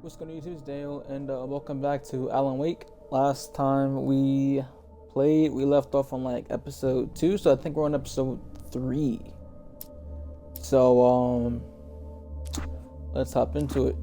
What's going on YouTube? It's Daniel, and welcome back to Alan Wake. Last time we played, we left off on like episode 2, so I think we're on episode 3. So, let's hop into it.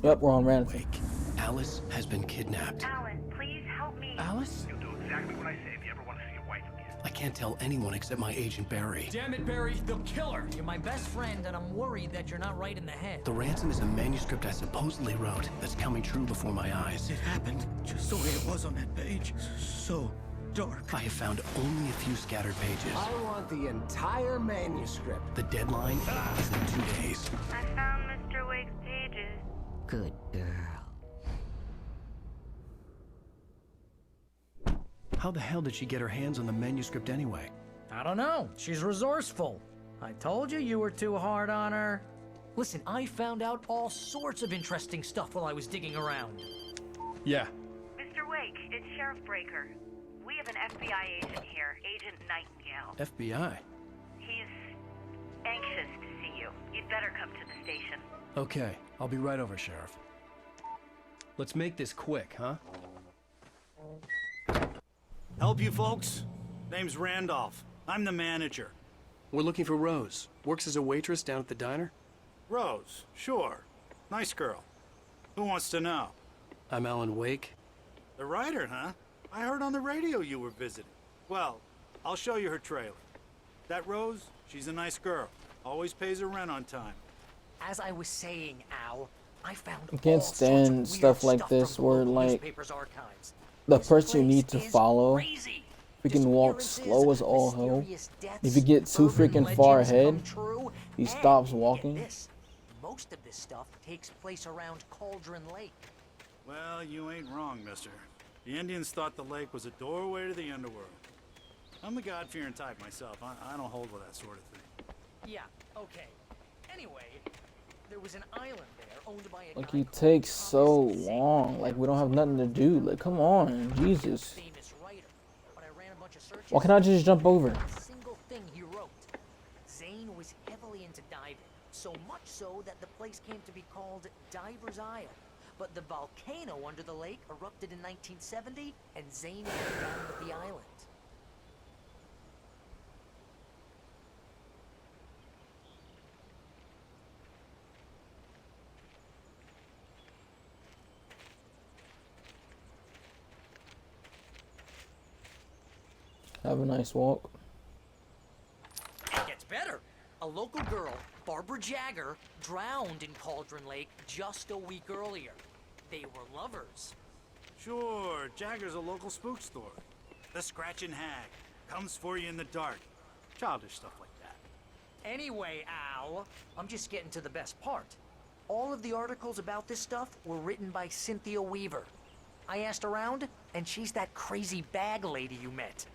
Yep, we're on Ransom. Wake. Alice has been kidnapped. Alan, please help me. Alice? You'll do exactly what I say if you ever want to see your wife again. I can't tell anyone except my agent Barry. Damn it, Barry, they'll kill her. You're my best friend, and I'm worried that you're not right in the head. The ransom is a manuscript I supposedly wrote that's coming true before my eyes. It happened just the way it was on that page. So dark. I have found only a few scattered pages. I want the entire manuscript. The deadline is in 2 days. I found Mr. Wake's pages. Good girl. How the hell did she get her hands on the manuscript anyway? I don't know. She's resourceful. I told you were too hard on her. Listen, I found out all sorts of interesting stuff while I was digging around. Yeah. Mr. Wake, it's Sheriff Breaker. We have an FBI agent here, Agent Nightingale. FBI? He's anxious to see you. You'd better come to the station. Okay, I'll be right over, Sheriff. Let's make this quick, huh? Help you folks? Name's Randolph. I'm the manager. We're looking for Rose. Works as a waitress down at the diner. Rose, sure. Nice girl. Who wants to know? I'm Alan Wake. The writer, huh? I heard on the radio you were visiting. Well, I'll show you her trailer. That Rose, she's a nice girl. Always pays her rent on time. As I was saying, Al, I found I can't all sorts of stand weird stuff like this from where, local like, newspapers' archives. the This person you place need to is follow crazy. freaking walks Disappearances, slow as all hell. mysterious deaths, If you get too urban freaking far legends ahead, come true, he and stops get walking. this, most of this stuff takes place around Cauldron Lake. Well, you ain't wrong, mister. The Indians thought the lake was a doorway to the underworld. I'm the God-fearing type myself. I don't hold with that sort of thing. Yeah, okay. Anyway, there was an island there owned by a Like, guy he called takes so Thomas Zane. long. Like, we don't have nothing to do. Like, come on, Jesus. Famous writer, but I ran a bunch of searches. Why can't I just jump over? A single thing he wrote. Zane was heavily into diving, so much so that the place came to be called Diver's Isle. But the volcano under the lake erupted in 1970, and Zane went down with the island. Have a nice walk. It gets better. A local girl, Barbara Jagger, drowned in Cauldron Lake just a week earlier. They were lovers. Sure, Jagger's a local spook store. The Scratching Hag. Comes for you in the dark. Childish stuff like that. Anyway, Al, I'm just getting to the best part. All of the articles about this stuff were written by Cynthia Weaver. I asked around, and she's that crazy bag lady you met.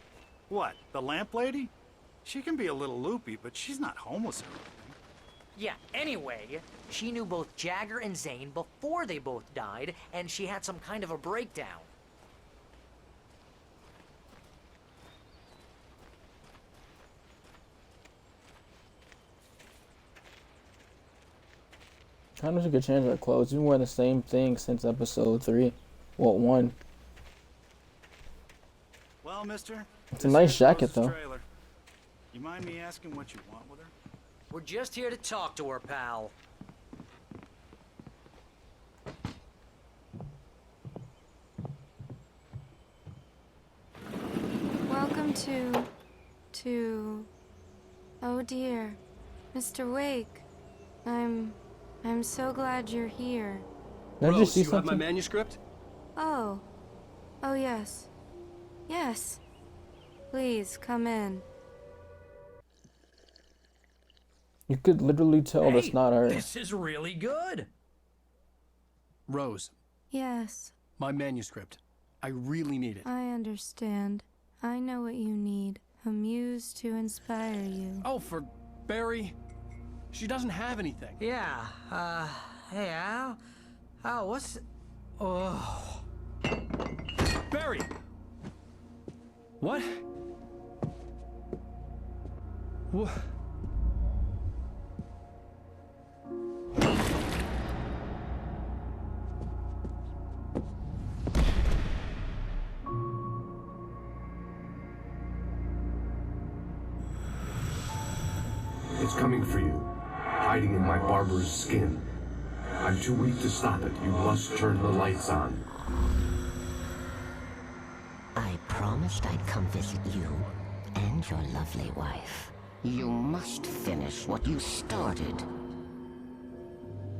What, the lamp lady? She can be a little loopy, but she's not homeless or anything. Yeah, anyway, she knew both Jagger and Zane before they both died, and she had some kind of a breakdown. How does she could change her clothes? We've been wearing the same thing since episode 3. Well, 1. Well, mister, It's a this nice here's jacket, Rose's though. trailer. You mind me asking what you want with her? We're just here to talk to her, pal. Welcome to... Oh dear. Mr. Wake. I'm so glad you're here. Did I Rose, just see you have my something? manuscript? Oh. Oh yes. Yes. Please, come in. You could literally tell that's not her. This is really good. Rose, Yes, my manuscript. I really need it. I understand. I know what you need. A muse to inspire you. Oh, for Barry. She doesn't have anything. Yeah, hey, Al. Al, what's... Oh... Barry! What? What? coming for you, hiding in my barber's skin. I'm too weak to stop it. You must turn the lights on. I promised I'd come visit you and your lovely wife. You must finish what you started.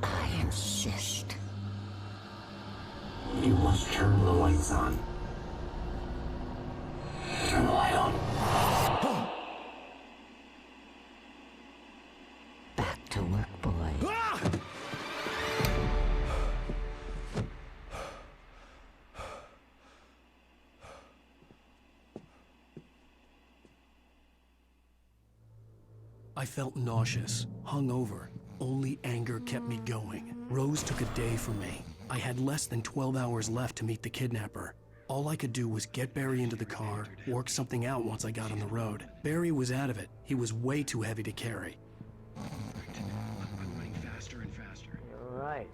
I insist. You must turn the lights on. Turn the light on. Back to work, boy. I felt nauseous, hungover. Only anger kept me going. Rose took a day from me. I had less than 12 hours left to meet the kidnapper. All I could do was get Barry into the car, work something out once I got on the road. Barry was out of it. He was way too heavy to carry. I'm running faster and faster. You're right.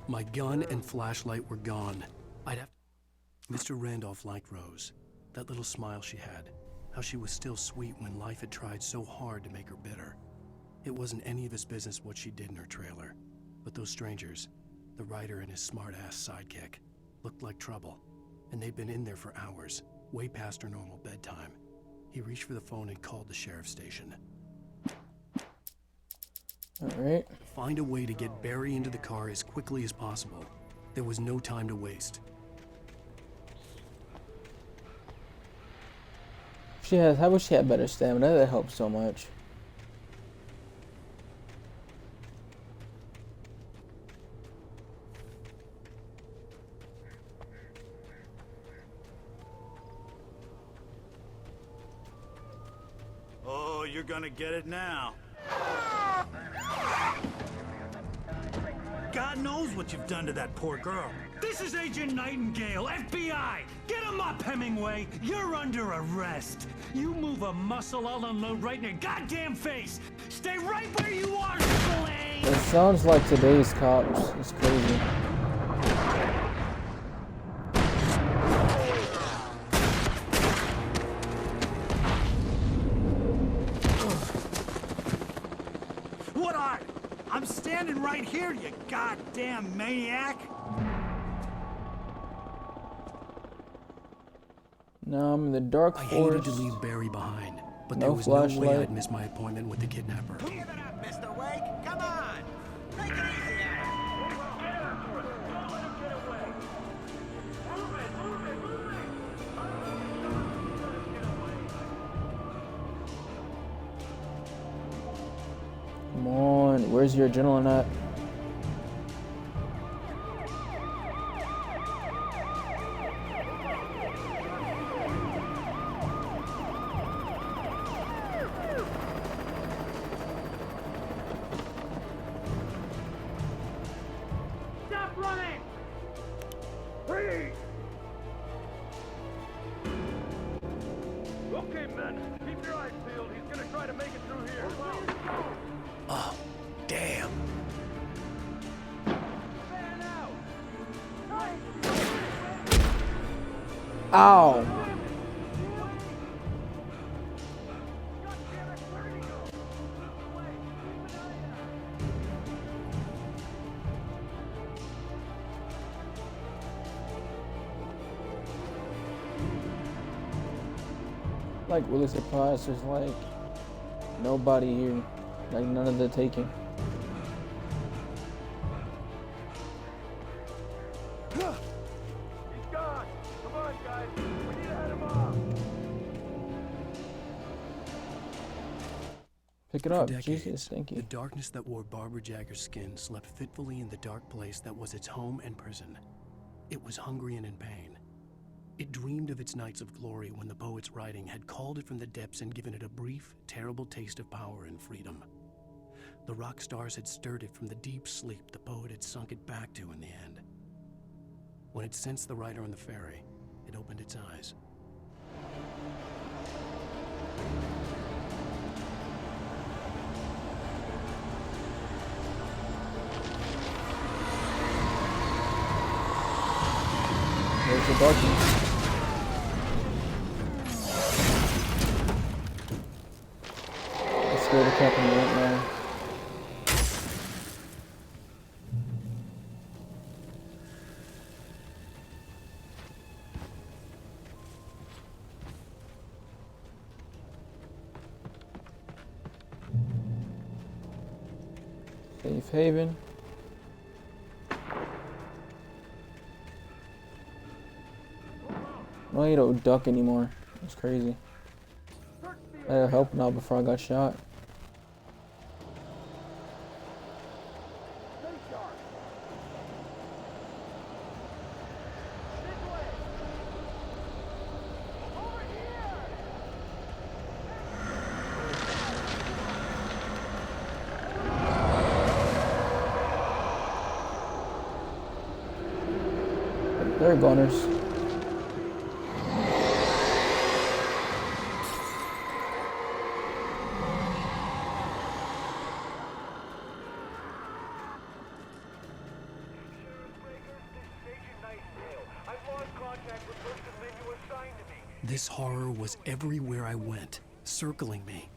My gun and flashlight were gone. I'd have to... Mr. Randolph liked Rose. That little smile she had. How she was still sweet when life had tried so hard to make her bitter. It wasn't any of his business what she did in her trailer. But those strangers, the writer and his smart-ass sidekick, looked like trouble. And they'd been in there for hours, way past her normal bedtime. He reached for the phone and called the sheriff's station. Alright. Find a way to get Barry into the car as quickly as possible. There was no time to waste. I wish she had better stamina. That helps so much. Oh, you're gonna get it now. God knows what you've done to that poor girl. This is Agent Nightingale, FBI! Get him up, Hemingway! You're under arrest! You move a muscle, I'll unload right in your goddamn face! Stay right where you are, Slane! It sounds like today's cops. It's crazy. What are you? I'm standing right here, you goddamn maniac! Now I'm in the dark I forest. hated to leave Barry behind, but No there was no way flashlight. I'd miss my appointment with the kidnapper. Give it up, Mr. Wake! Come on! Take it easy at Come on, where's your adrenaline at? Stop running! Freeze! Okay, men, keep your eyes peeled. He's gonna try to make it through here. Oh, damn. Fan out! Ow! Like really surprised there's like nobody here. Like none of the taking. He's gone! Come on, guys! We need to head him off! Pick it For up. decades, Jesus, thank the you. darkness that wore Barbara Jagger's skin slept fitfully in the dark place that was its home and prison. It was hungry and in pain. It dreamed of its nights of glory when the poet's writing had called it from the depths and given it a brief, terrible taste of power and freedom. The rock stars had stirred it from the deep sleep the poet had sunk it back to in the end. When it sensed the writer on the ferry, it opened its eyes. There's the darkness. Let's go to Captain Wentworth. safe haven. No, you don't duck anymore. It's crazy. I had help now before I got shot. They're gunners. This horror was everywhere I went, circling me.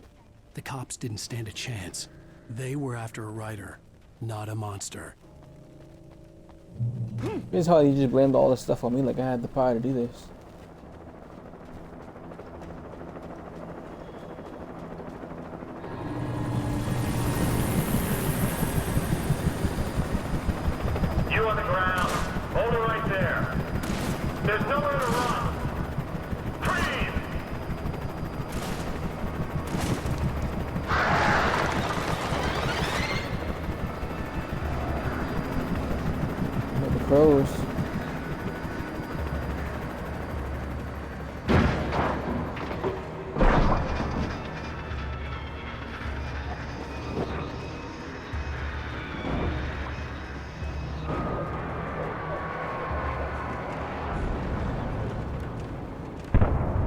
The cops didn't stand a chance. They were after a writer, not a monster. This is how you just blamed all this stuff on me like I had the power to do this. You on the ground. Hold it right there. There's nowhere to run. Freeze! The crows.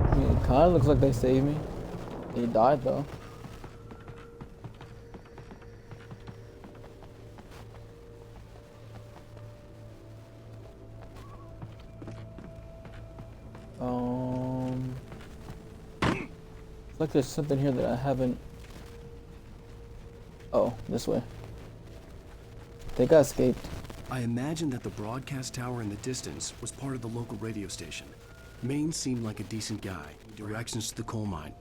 I mean, it kinda looks like they saved me. He died though. It's like there's something here that I haven't. Oh, this way. I think I escaped. I imagined that the broadcast tower in the distance was part of the local radio station. Maine seemed like a decent guy. Directions to the coal mine.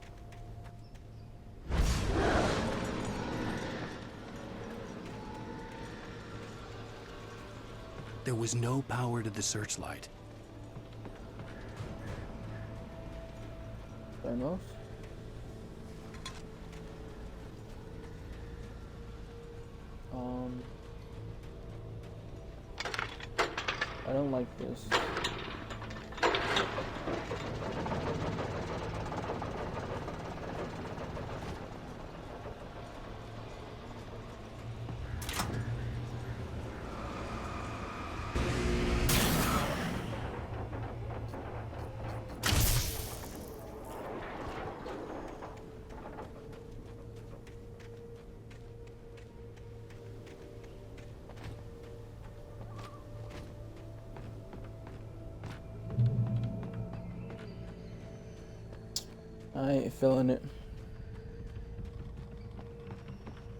There was no power to the searchlight. Thermos? I don't like this. I ain't feeling it.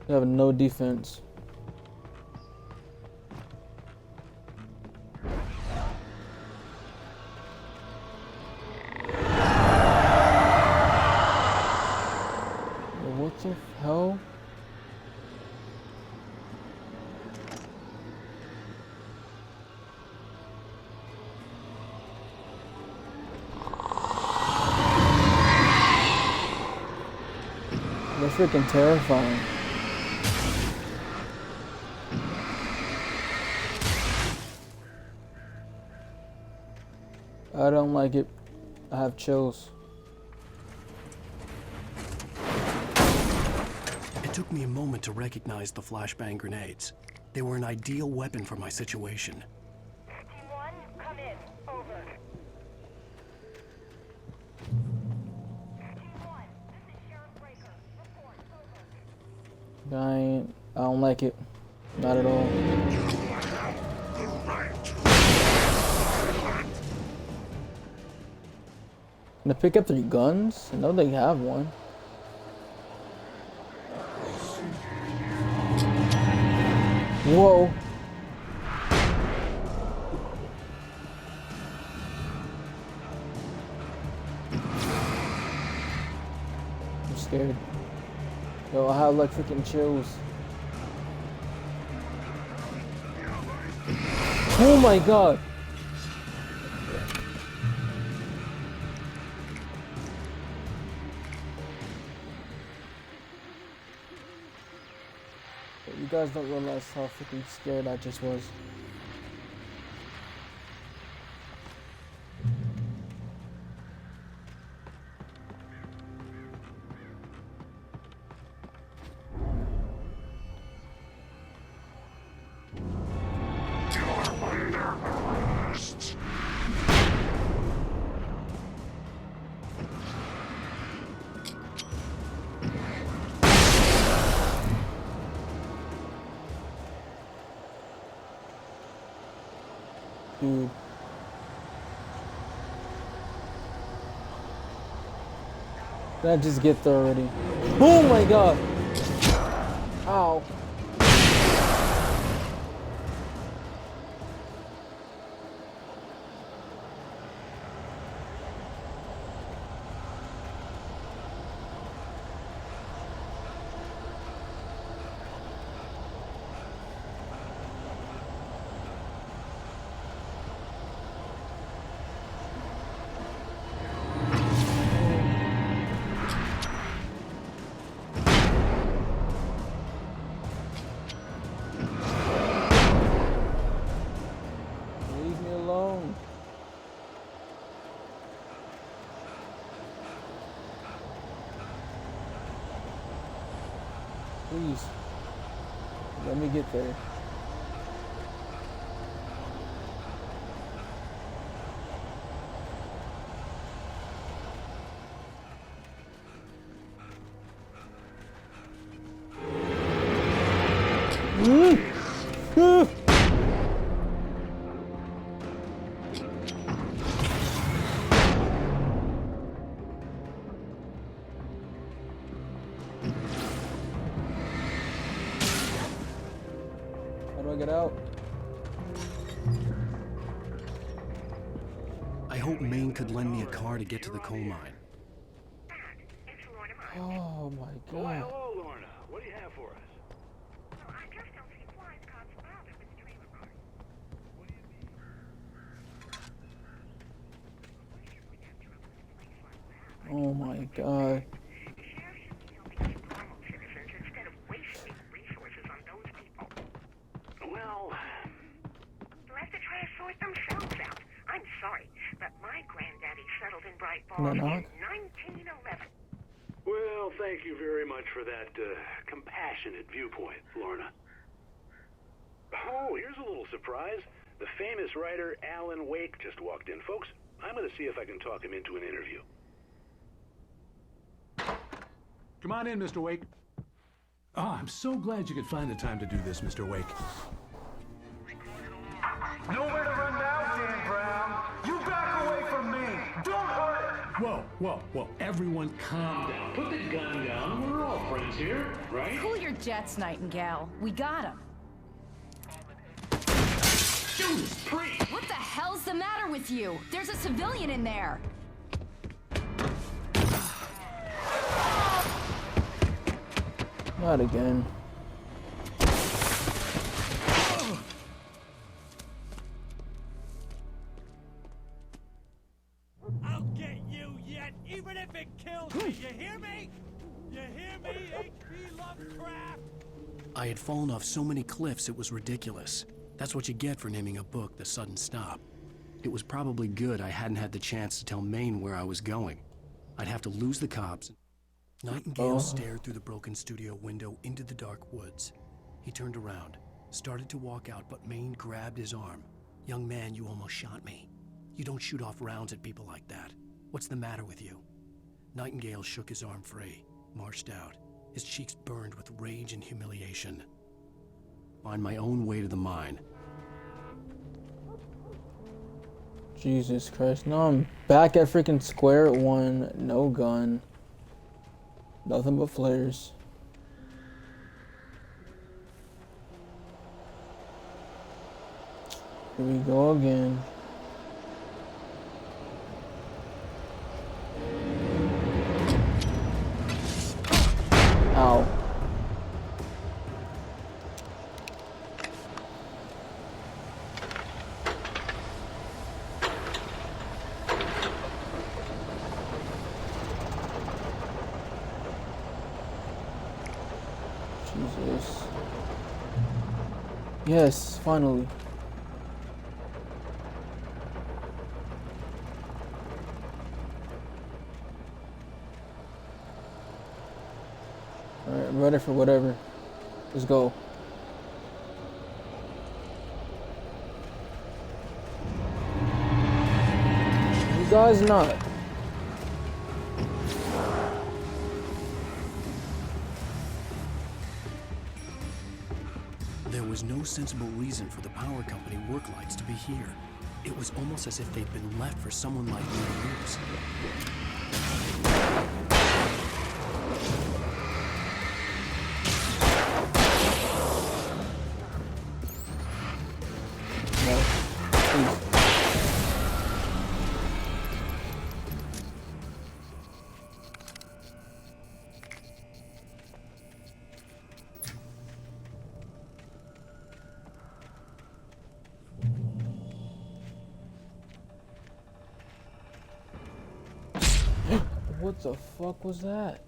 We have no defense. What the hell? They're freaking terrifying. I don't like it. I have chills. It took me a moment to recognize the flashbang grenades. They were an ideal weapon for my situation. Team 1, come in. Over. Team 1, this is Sheriff Breaker. Report. Over. I don't like it. Not at all. Can I pick up 3 guns? I know they have one. Whoa. I'm scared. Yo, I have like freaking chills. Oh my god. You guys don't realize how freaking scared I just was. Dude. Can I just get there already? Oh my god! Ow. Leave me alone. Please. Let me get there. How do I get out? I hope Maine could lend me a car to get to the coal mine. Oh my god. Hello, Lorna. What do you have for us? Oh my god. Well, They'll have to try to sort themselves out. I'm sorry, but my granddaddy settled in Bright Can I Falls knock? in 1911. well, thank you very much for that compassionate viewpoint, Lorna. Oh, here's a little surprise. The famous writer Alan Wake just walked in. Folks, I'm going to see if I can talk him into an interview. Come on in, Mr. Wake. Oh, I'm so glad you could find the time to do this, Mr. Wake. Nowhere to run now, Dan Brown. You back away from me. Don't hurt it. Whoa. Everyone calm down. Put the gun down. We're all friends here, right? Cool your jets, Nightingale. We got him. Judas Priest! What the hell's the matter with you? There's a civilian in there. Not again. I'll get you yet, even if it kills me. You hear me? You hear me, H.P. Lovecraft? I had fallen off so many cliffs it was ridiculous. That's what you get for naming a book The Sudden Stop. It was probably good I hadn't had the chance to tell Maine where I was going. I'd have to lose the cops. Nightingale stared through the broken studio window into the dark woods. He turned around, started to walk out, but Maine grabbed his arm. "Young man, you almost shot me. You don't shoot off rounds at people like that. What's the matter with you?" Nightingale shook his arm free, marched out. His cheeks burned with rage and humiliation. Find my own way to the mine. Jesus Christ. Now I'm back at freaking square one. No gun. Nothing but flares. Here we go again. Ow. Jesus. Yes, finally. Alright, I'm ready for whatever. Let's go. You guys not. There was no sensible reason for the power company work lights to be here. It was almost as if they'd been left for someone like me to use. No. Please. What the fuck was that?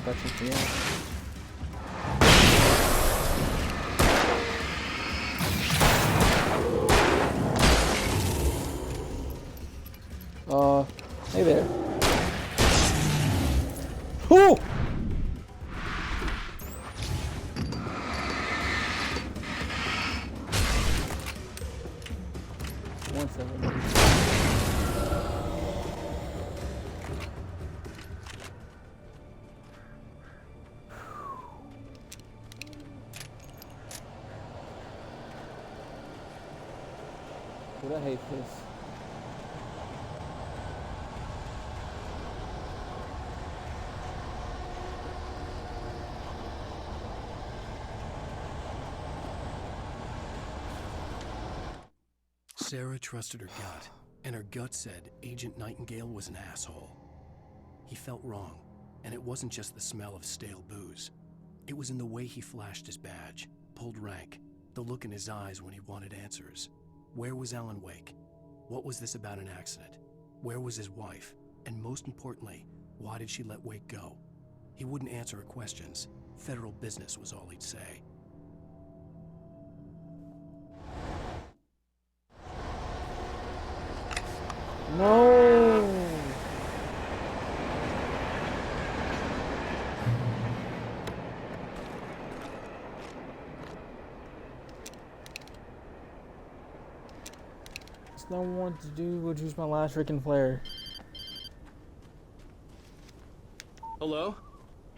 Got you for hey there. Whoo! One second. Dude, I hate this. Sarah trusted her gut, and her gut said Agent Nightingale was an asshole. He felt wrong, and it wasn't just the smell of stale booze. It was in the way he flashed his badge, pulled rank, the look in his eyes when he wanted answers. Where was Alan Wake? What was this about an accident? Where was his wife? And most importantly, why did she let Wake go? He wouldn't answer her questions. Federal business was all he'd say. No. It's not want to do would use my last freaking flare. Hello?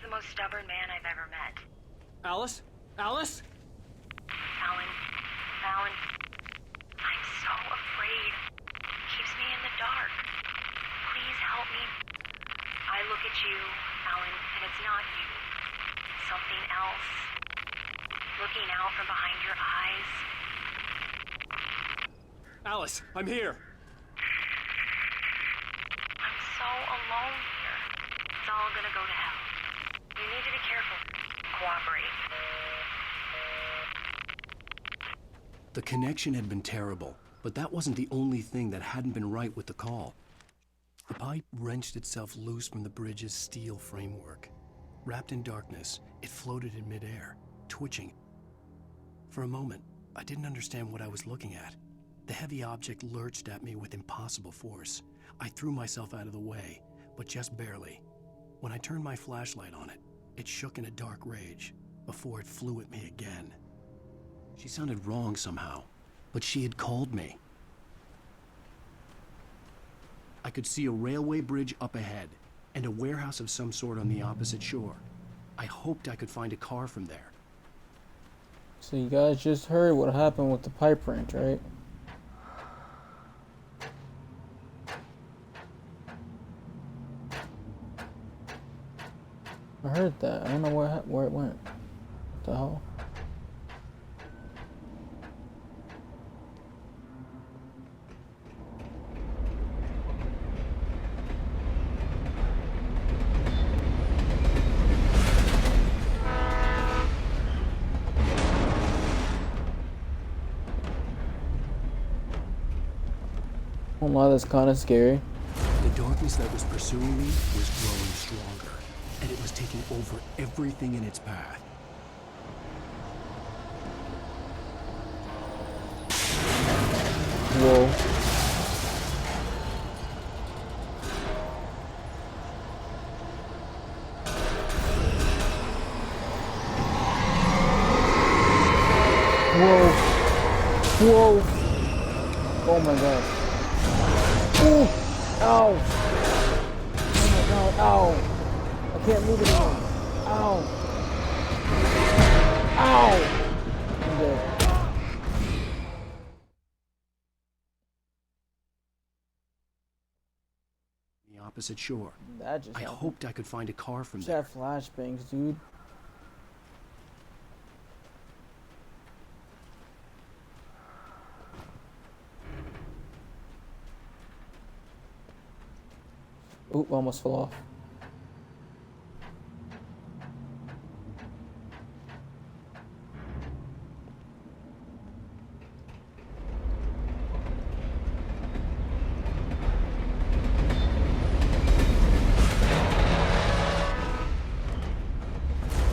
The most stubborn man I've ever met. Alice? Alice? Alan. Alan. I'm so afraid. It keeps me in the dark. Please help me. I look at you, Alan, and it's not you. Something else. Looking out from behind your eyes. Alice, I'm here. I'm so alone here. It's all gonna go to hell. You need to be careful. Cooperate. The connection had been terrible, but that wasn't the only thing that hadn't been right with the call. The pipe wrenched itself loose from the bridge's steel framework. Wrapped in darkness, it floated in midair, twitching. For a moment, I didn't understand what I was looking at. The heavy object lurched at me with impossible force. I threw myself out of the way, but just barely. When I turned my flashlight on it, it shook in a dark rage before it flew at me again. She sounded wrong somehow. but she had called me. I could see a railway bridge up ahead and a warehouse of some sort on the opposite shore. I hoped I could find a car from there. So you guys just heard what happened with the pipe wrench, right? I heard that. I don't know where it went. What the hell? Oh my, that's kind of scary. The darkness that was pursuing me was growing stronger, and it was taking over everything in its path. Whoa. Whoa. Whoa. Oh my god. Ooh. Ow. Oh my god. Ow. I can't move anymore. Ow. Ow. I'm dead. The opposite shore. That just I happened. hoped I could find a car from Just there. had flashbangs, dude. Oop, almost fell off.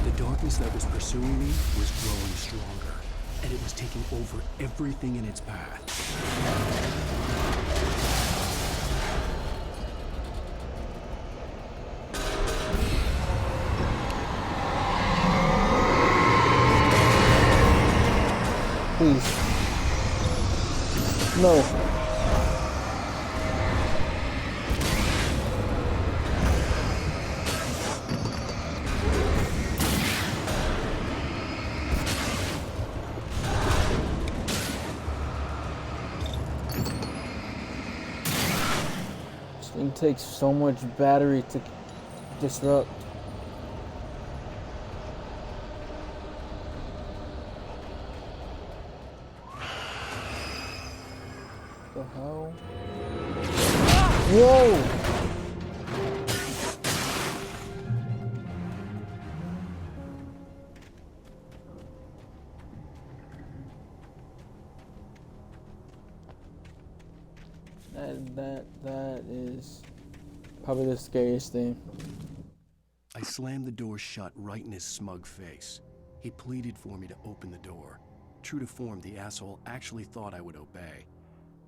The darkness that was pursuing me was growing stronger, and it was taking over everything in its path. Please. No. This thing takes so much battery to disrupt. The hell? Whoa! That is probably the scariest thing. I slammed the door shut right in his smug face. He pleaded for me to open the door. True to form, the asshole actually thought I would obey.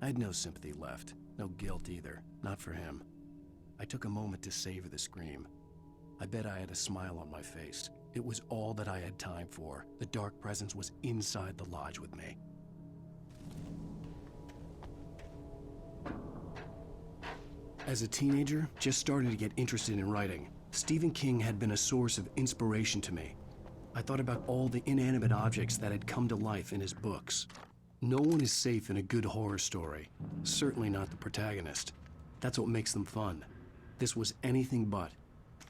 I had no sympathy left, no guilt either, not for him. I took a moment to savor the scream. I bet I had a smile on my face. It was all that I had time for. The dark presence was inside the lodge with me. As a teenager, just starting to get interested in writing, Stephen King had been a source of inspiration to me. I thought about all the inanimate objects that had come to life in his books. No one is safe in a good horror story, certainly not the protagonist. That's what makes them fun. This was anything but.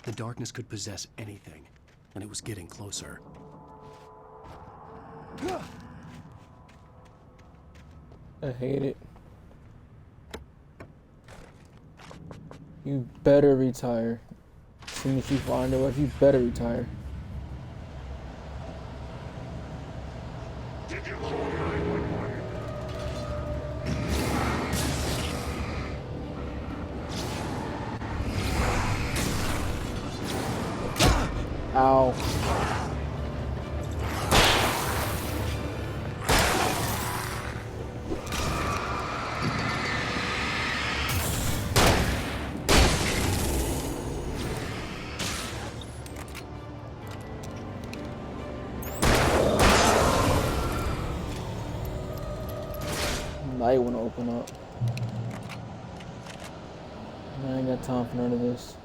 The darkness could possess anything, and it was getting closer. I hate it. You better retire. As soon as you find a wife, you better retire. Did you call 911? Ow. light want to open up. I ain't got time for none of this.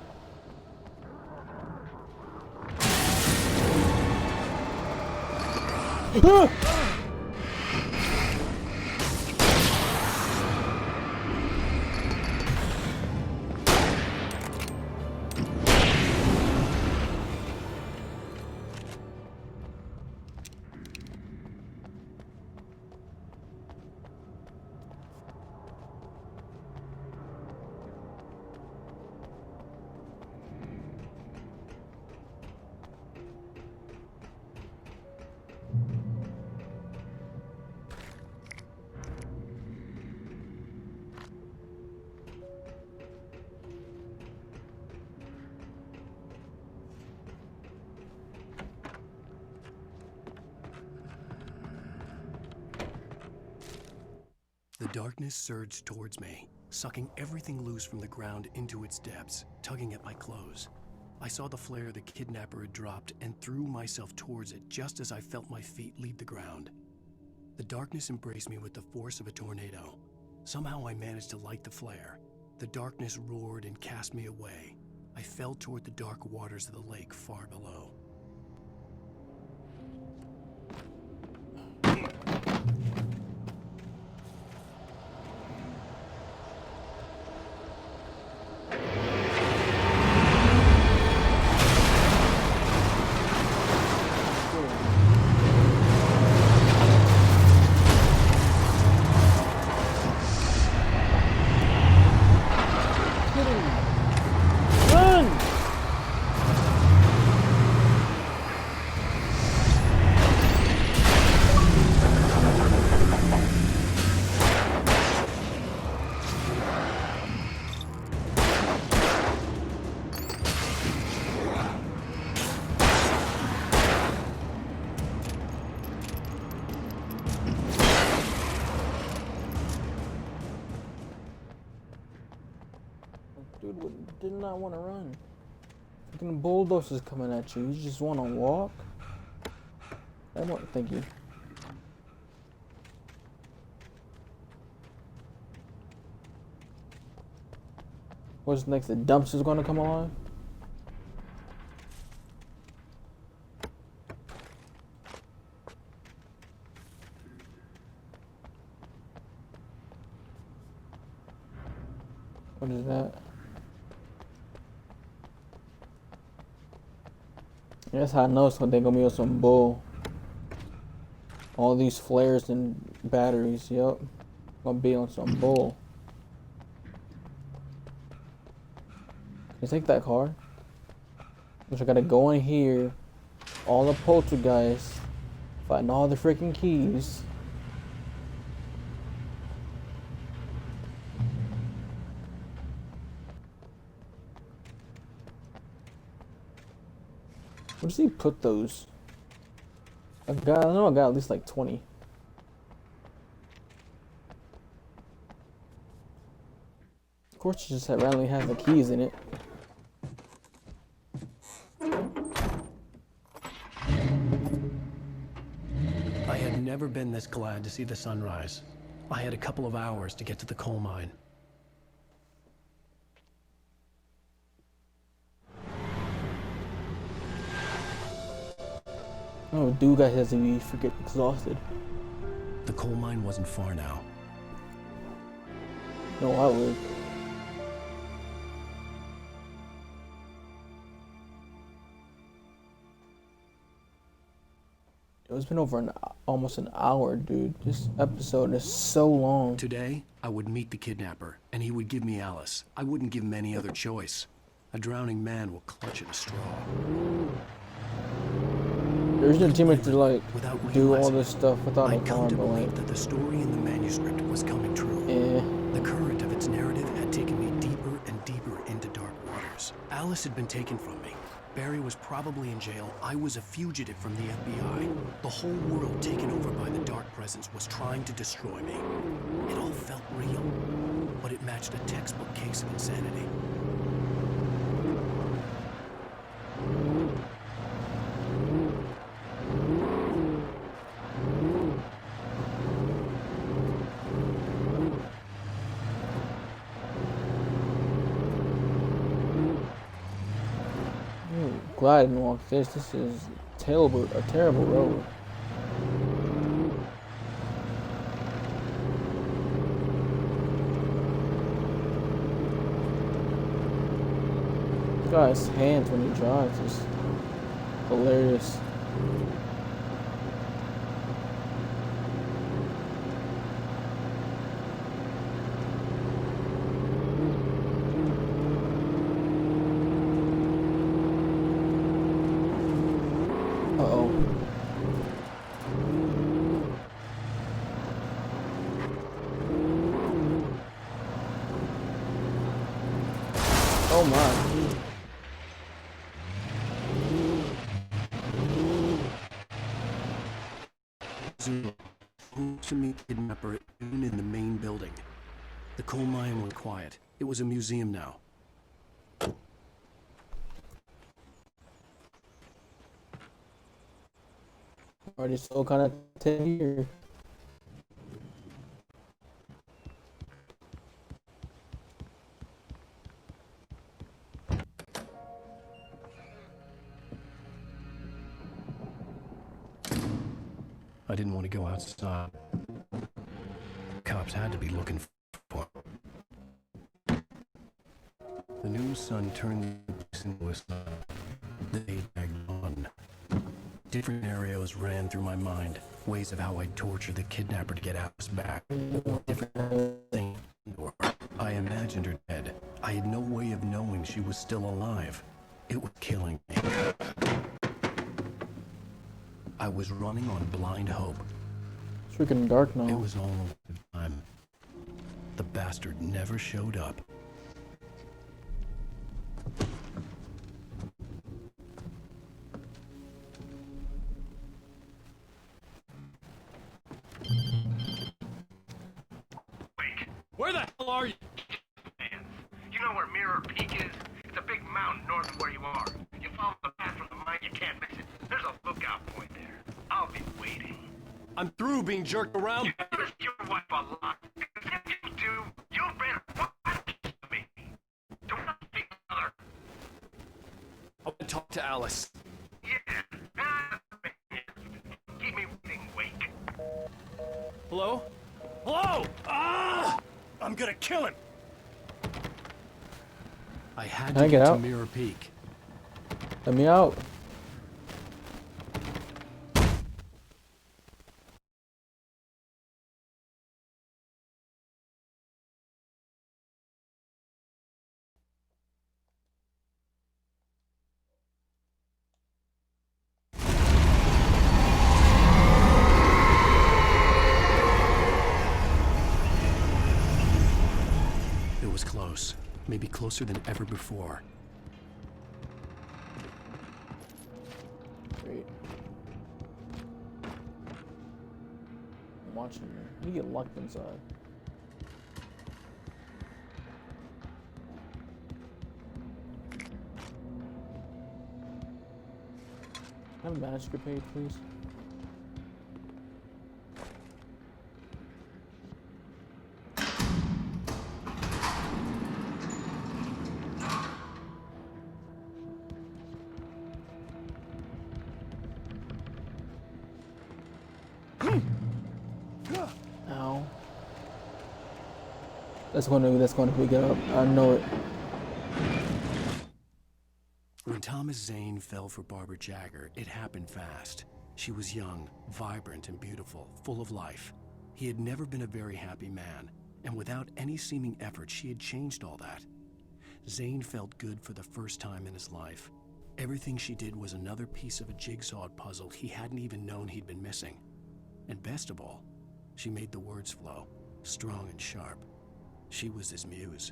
The darkness surged towards me, sucking everything loose from the ground into its depths, tugging at my clothes. I saw the flare the kidnapper had dropped and threw myself towards it just as I felt my feet leave the ground. The darkness embraced me with the force of a tornado. Somehow I managed to light the flare. The darkness roared and cast me away. I fell toward the dark waters of the lake far below. Dude did not want to run. Fucking bulldozers coming at you. You just want to walk? I won't thank you. What's next? The dumpster's gonna come alive? What is that? That's how I know so they're gonna be on some bull. All these flares and batteries, yep. Gonna be on some bull. Can you take that car? Which I gotta go in here, all the poltergeists, find all the freaking keys. Where does he put those? I know I got at least like 20. Of course, you just randomly have the keys in it. I had never been this glad to see the sunrise. I had a couple of hours to get to the coal mine. Oh, dude, guy has to be freaking exhausted. The coal mine wasn't far now. No, I would. It's been over almost an hour, dude. This episode is so long. Today, I would meet the kidnapper, and he would give me Alice. I wouldn't give him any other choice. A drowning man will clutch at a straw. There's no team to like do all this stuff without a farm, but like that the story in the manuscript was coming true. Yeah. The current of its narrative had taken me deeper and deeper into dark waters. Alice had been taken from me. Barry was probably in jail. I was a fugitive from the FBI. The whole world taken over by the dark presence was trying to destroy me. It all felt real, but it matched a textbook case of insanity. glad I didn't walk this. This is a terrible road. This guy's hands when he drives is hilarious. Uh-oh. Oh my. To meet kidnapper even in the main building. The coal mine went quiet. It was a museum now. Already so kind of here. I didn't want to go outside. Cops had to be looking for him. The new sun turned the place into a sun. The day dragged on. Different scenarios ran through my mind. Ways of how I'd torture the kidnapper to get Alice back. Or different things. Or I imagined her dead. I had no way of knowing she was still alive. It was killing me. I was running on blind hope. It's freaking dark now. It was all a time. The bastard never showed up. Where the hell are you? You know where Mirror Peak is? It's a big mountain north of where you are. You follow the path from the mine, you can't miss it. There's a lookout point there. I'll be waiting. I'm through being jerked around. You notice your wife a lot. Because if you do, you'll better watch me. Do not speak other. I want to talk to Alice. Yeah. Keep me waiting, Wake. Hello? Hello? Ah! I'm gonna kill him. I had Can to I get get to out? Mirror Peak. Let me out. It was close. Maybe closer than ever before. Great. I'm watching you. You get locked inside. Can I have a master page, please? Ow. That's going to get up. I know it. When Thomas Zane fell for Barbara Jagger, it happened fast. She was young, vibrant, and beautiful, full of life. He had never been a very happy man, and without any seeming effort, she had changed all that. Zane felt good for the first time in his life. Everything she did was another piece of a jigsaw puzzle he hadn't even known he'd been missing. And best of all, she made the words flow, strong and sharp. She was his muse.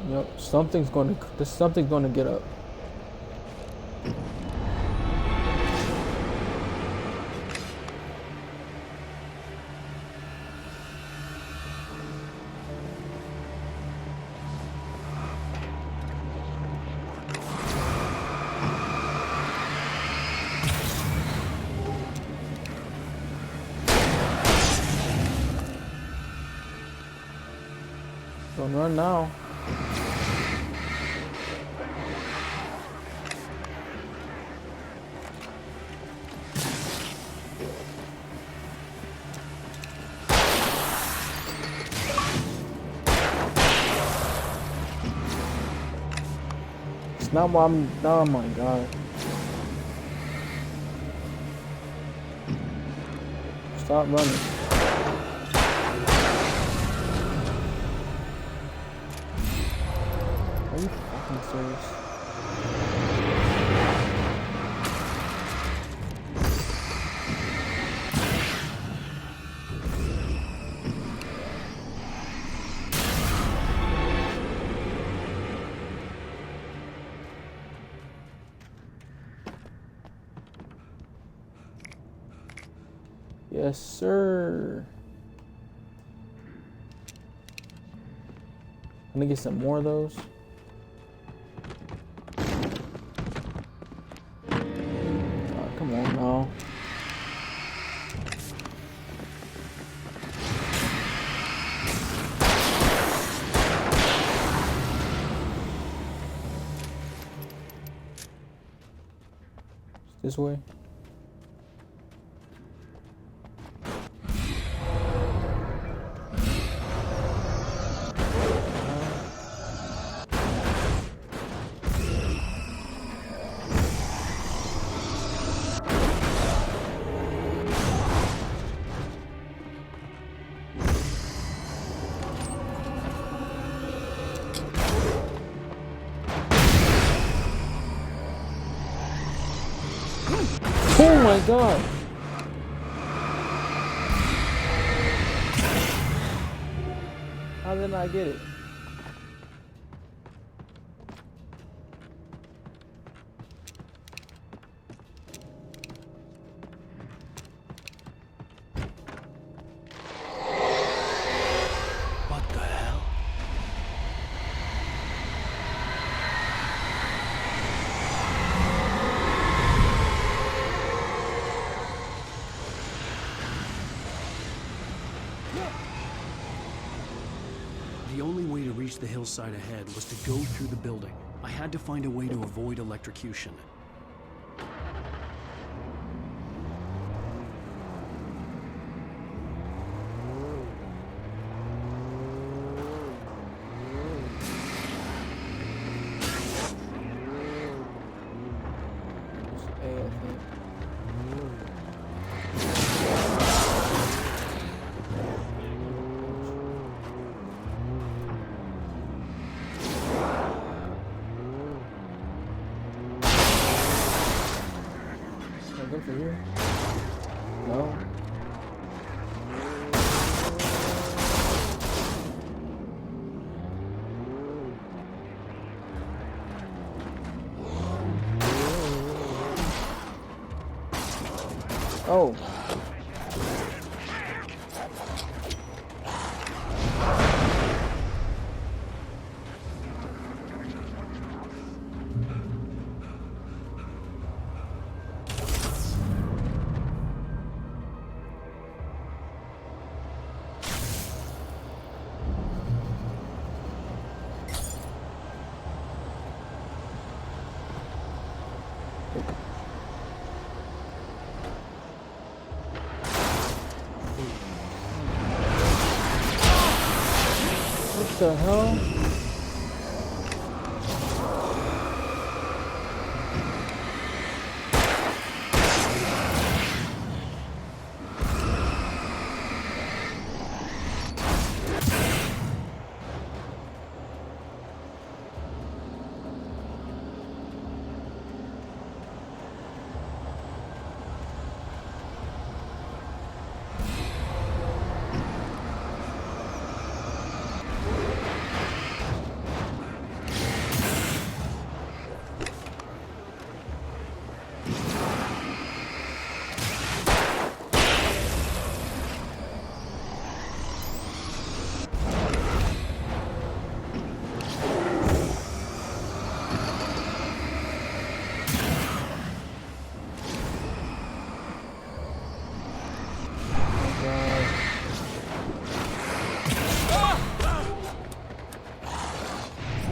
Yep, something's going to get up. Don't run now. It's not what I'm. Oh my god. Stop running. Are you fucking serious? Yes, sir. Let me get some more of those. Oh, come on now. This way. Oh my god! How did I get it? What the hell? The only way to reach the hillside ahead was to go through the building. I had to find a way to avoid electrocution. Go for here? No. Oh. What the hell?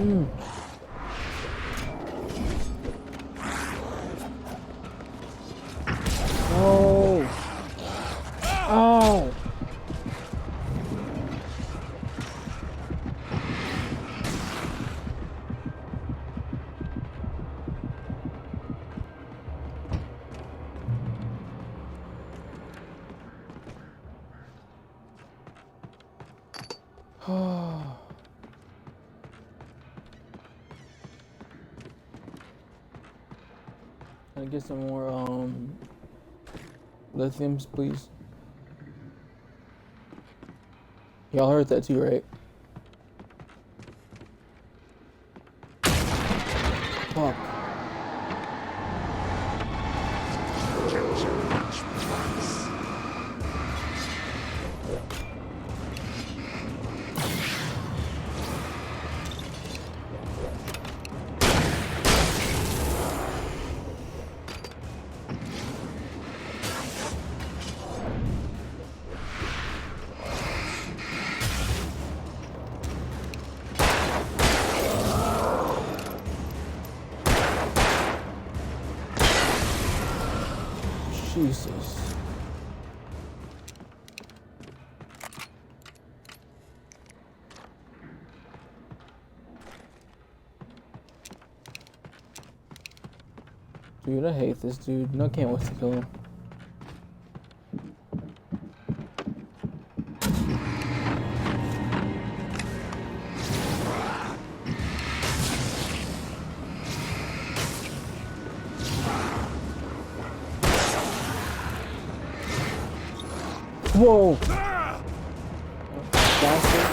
Oh. Oh. Can I get some more lithiums, please? Y'all heard that too, right? Fuck. Jesus. Dude, I hate this dude. No, can't wait to kill him. Whoa! Bastard.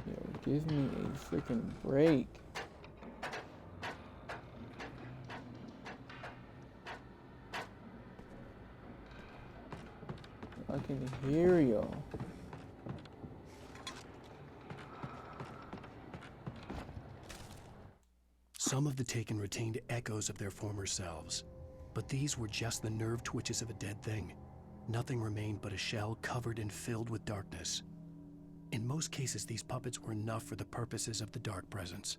Yo, give me a freaking break. I can hear you. Some of the Taken retained echoes of their former selves, but these were just the nerve twitches of a dead thing. Nothing remained but a shell covered and filled with darkness. In most cases, these puppets were enough for the purposes of the Dark Presence.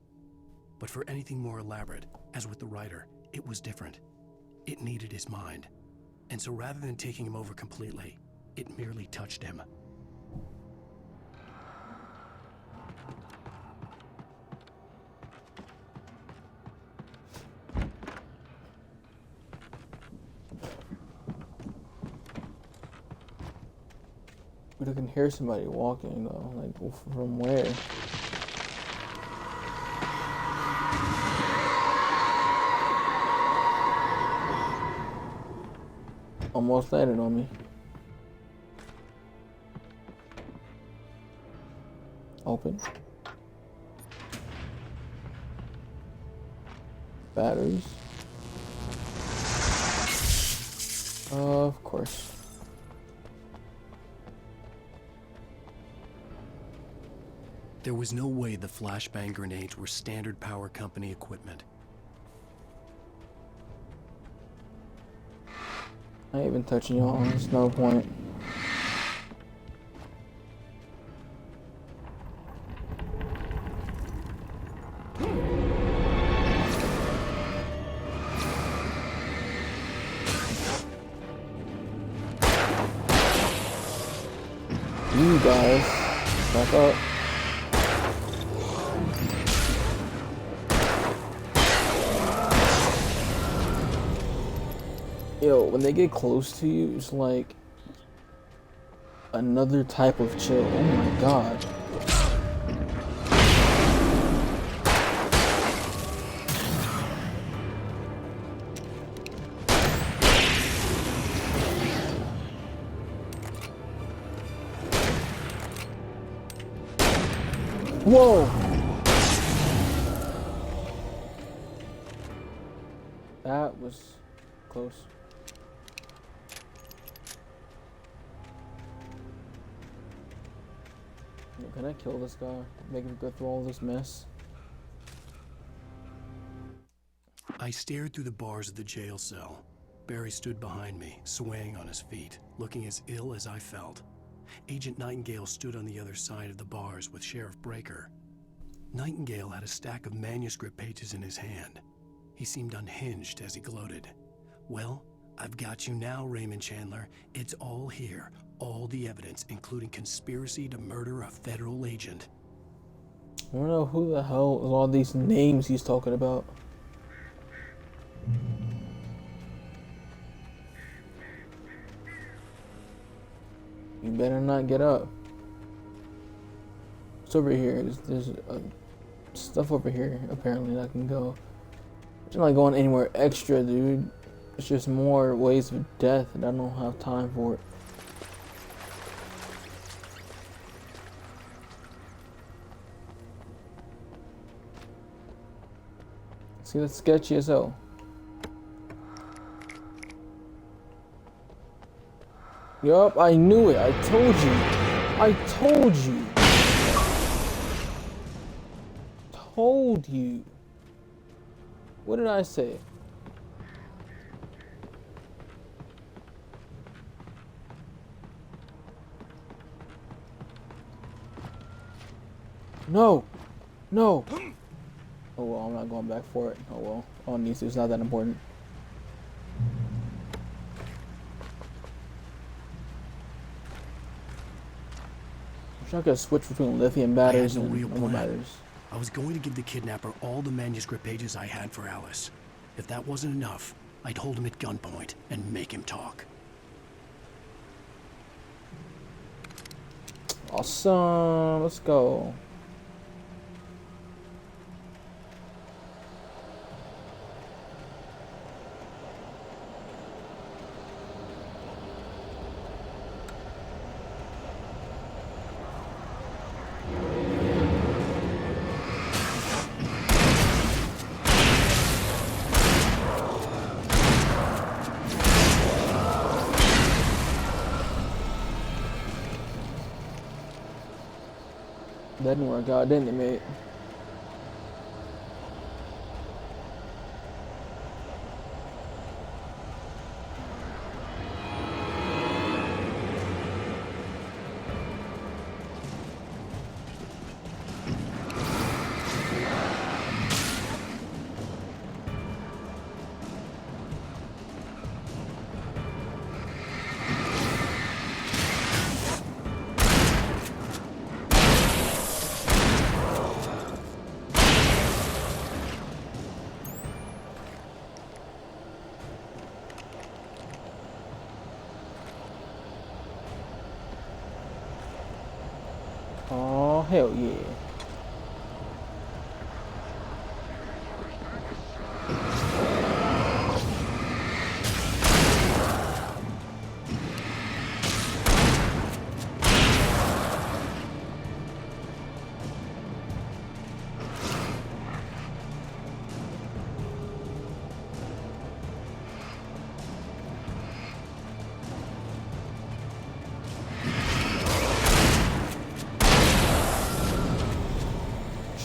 But for anything more elaborate, as with the writer, it was different. It needed his mind. And so rather than taking him over completely, it merely touched him. But I can hear somebody walking though, like from where? Almost landed on me. Open. Batteries. Of course. There was no way the flashbang grenades were standard power company equipment. I ain't even touching y'all. There's no point. You guys, back up. Yo, when they get close to you, it's like another type of chill. Oh my god. Whoa! That was close. Can I kill this guy? Make him go through all this mess? I stared through the bars of the jail cell. Barry stood behind me, swaying on his feet, looking as ill as I felt. Agent Nightingale stood on the other side of the bars with Sheriff Breaker. Nightingale had a stack of manuscript pages in his hand. He seemed unhinged as he gloated. Well, I've got you now, Raymond Chandler. It's all here. All the evidence, including conspiracy to murder a federal agent. I don't know who the hell is all these names he's talking about. You better not get up. It's over here. There's stuff over here, apparently, that can go. I'm not going anywhere extra, dude. It's just more ways of death, and I don't have time for it. See, that's sketchy as hell. Yup, I knew it. I told you. I told you. Told you. What did I say? No. No. Oh well, I'm not going back for it. Oh well. I don't need to. It's not that important. I'm not gonna switch between lithium batteries and normal batteries. I was going to give the kidnapper all the manuscript pages I had for Alice. If that wasn't enough, I'd hold him at gunpoint and make him talk. Awesome. Let's go. That didn't work out, didn't it, mate? Oh, hell yeah.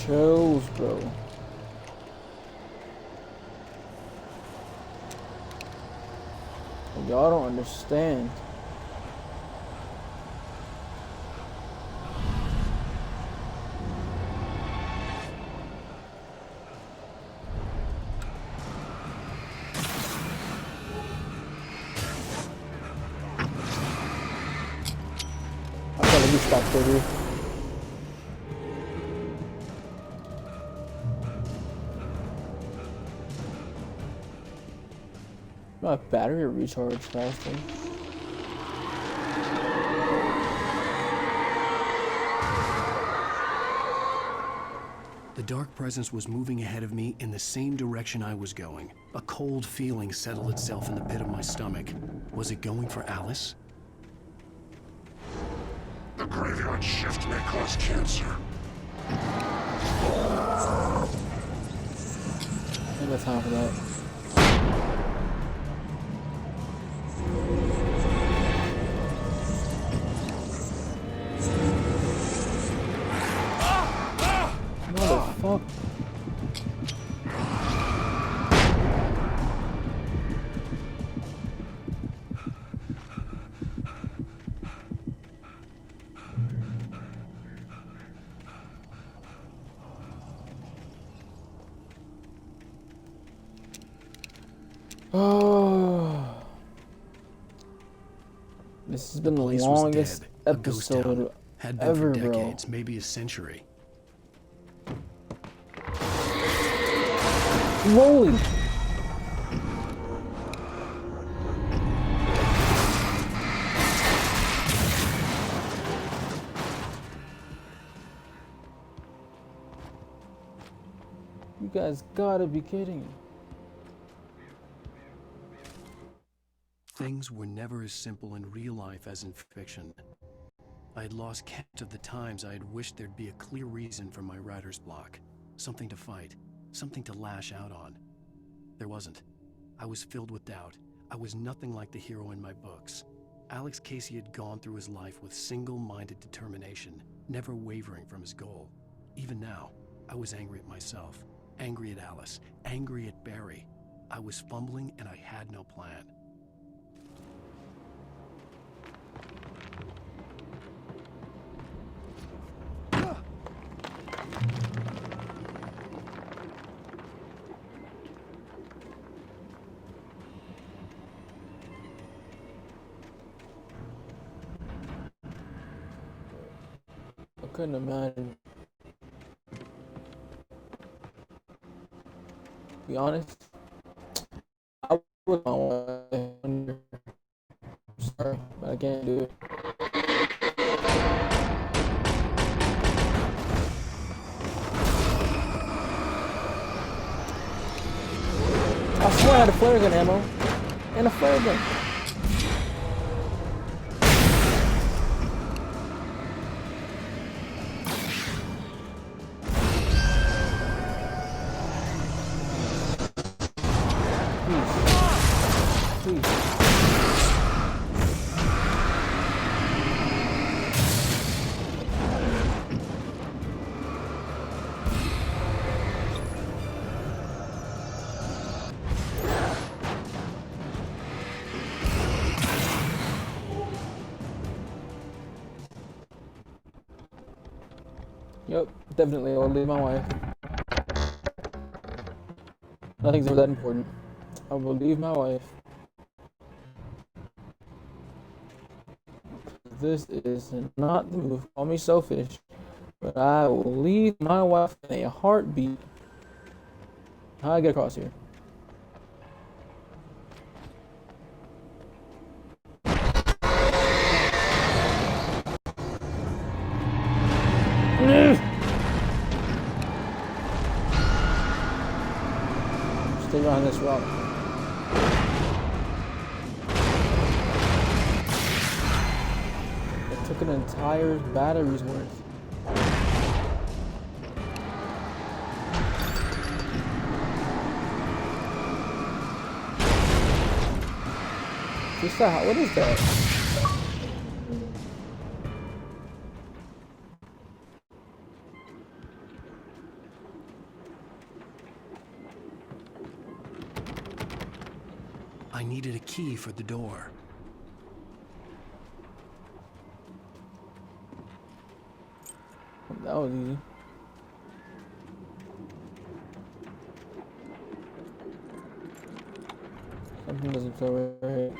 Chills, bro. Y'all don't understand. I gotta be stopped over. My battery recharged faster. The dark presence was moving ahead of me in the same direction I was going. A cold feeling settled itself in the pit of my stomach. Was it going for Alice? The graveyard shift may cause cancer. I ain't got time for that. fuck? Oh, this has been the Place was longest dead. A ghost town. episode Had been ever, for bro. decades, maybe a century. Holy! You guys gotta be kidding. Things were never as simple in real life as in fiction. I had lost count of the times I had wished there'd be a clear reason for my writer's block. Something to fight, something to lash out on. There wasn't. I was filled with doubt. I was nothing like the hero in my books. Alex Casey had gone through his life with single-minded determination, never wavering from his goal. Even now, I was angry at myself, angry at Alice, angry at Barry. I was fumbling and I had no plan. I couldn't imagine. To be honest, I would want to. Sorry, but I can't do it. I swear I had a flare gun ammo and a flare gun. Yep, definitely. I'll leave my wife. Nothing's ever that important. I will leave my wife. This is not the move. Call me selfish, but I will leave my wife in a heartbeat. How do I get across here? Stay behind this rock. It took an entire battery's worth. What is that? I needed a key for the door. That was easy. Something doesn't feel right.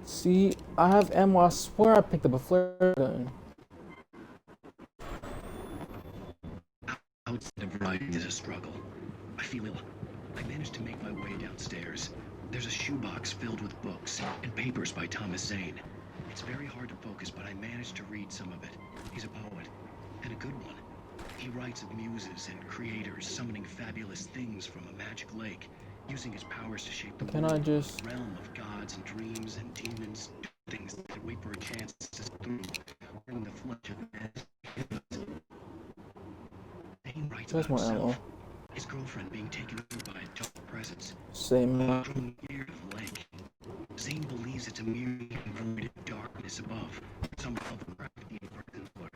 See, I have ammo. I swear I picked up a flare gun. Outside of writing is a struggle. I feel ill. I managed to make my way downstairs. There's a shoebox filled with books and papers by Thomas Zane. It's very hard to focus, but I managed to read some of it. He's a poet, and a good one. He writes of muses and creators summoning fabulous things from a magic lake, using his powers to shape the world, realm of gods and dreams and demons, things that wait for a chance to slip through, wearing the flesh of man. He writes That's about more ammo. himself, His girlfriend being taken over by a dark presence. Same. From near to the lake. Zane believes it's a mere void of darkness above. Some Lovecraftian presence lurk.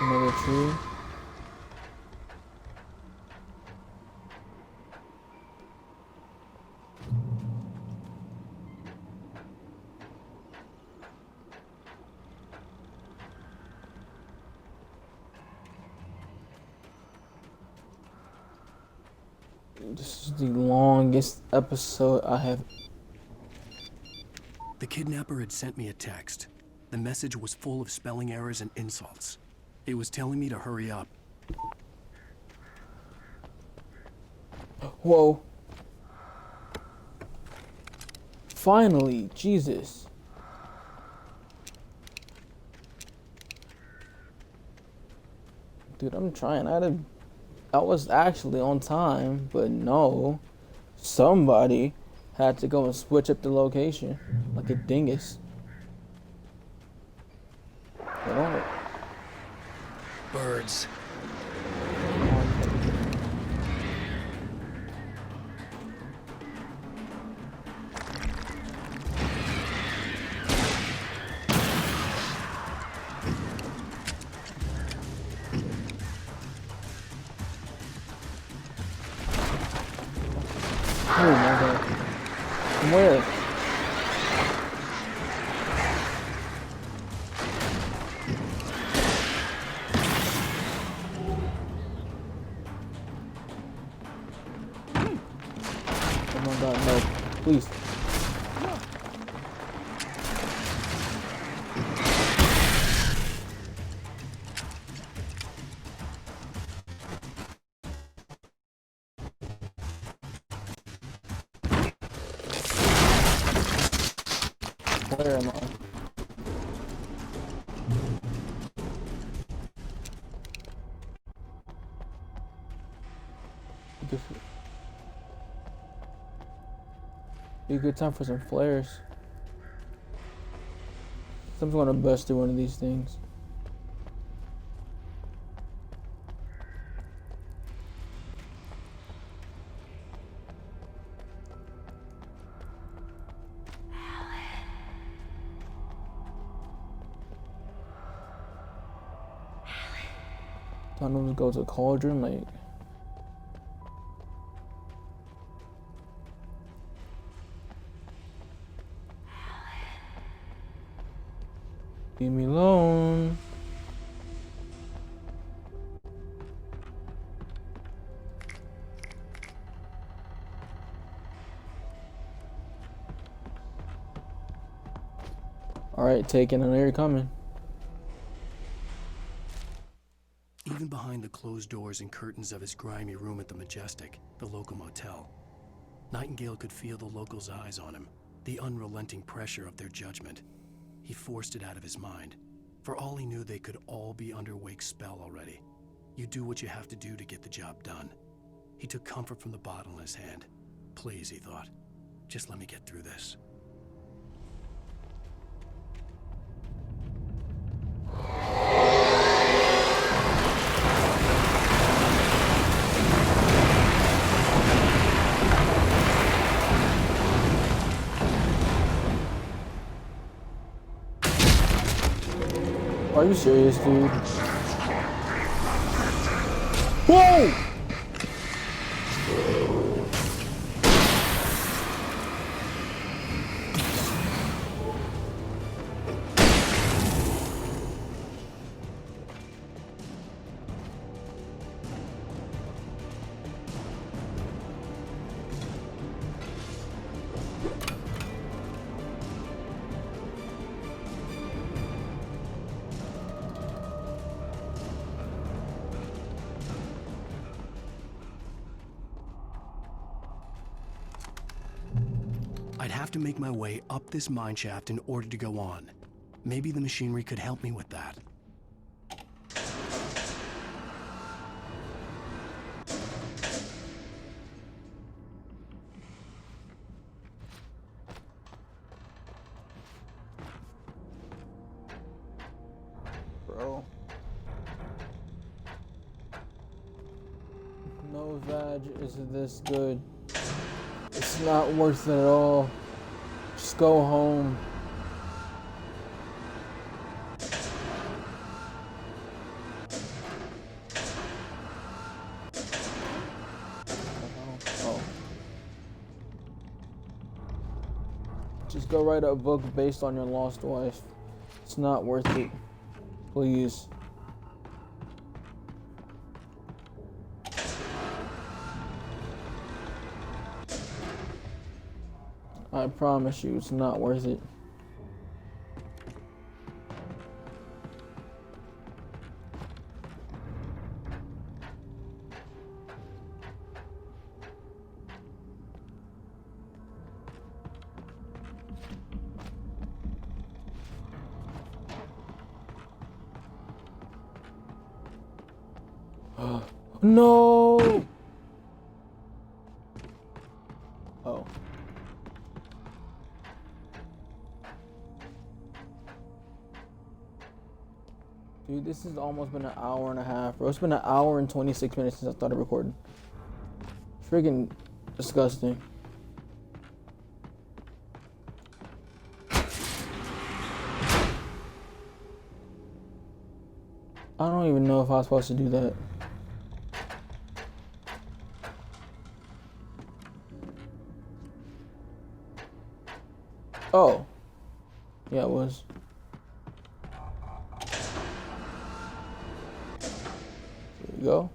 Another tree. This is the longest episode I have. The kidnapper had sent me a text. The message was full of spelling errors and insults. He was telling me to hurry up. Whoa. Finally, Jesus. Dude, I'm trying. I was actually on time, but no. Somebody had to go and switch up the location like a dingus. Oh. Birds. Oh my god. Where? Oh my god, no. Please. Where am I? Be a good time for some flares. Someone's gonna bust through one of these things. Tunnels go to Cauldron Lake. Leave me alone. Alright, taking. I know you're coming. Even behind the closed doors and curtains of his grimy room at the Majestic, the local motel, Nightingale could feel the locals' eyes on him, the unrelenting pressure of their judgment. He forced it out of his mind. For all he knew, they could all be under Wake's spell already. You do what you have to do to get the job done. He took comfort from the bottle in his hand. Please, he thought, just let me get through this. Are you serious, dude? Whoa! I'd have to make my way up this mine shaft in order to go on. Maybe the machinery could help me with that. badge is this good. It's not worth it at all. Just go home. Oh. Just go write a book based on your lost wife. It's not worth it. Please. I promise you, it's not worth it. No! Oh. Dude, this has almost been an hour and a half, bro. It's been an hour and 26 minutes since I started recording. Freaking disgusting. I don't even know if I was supposed to do that. Oh. Yeah, it was. There you go.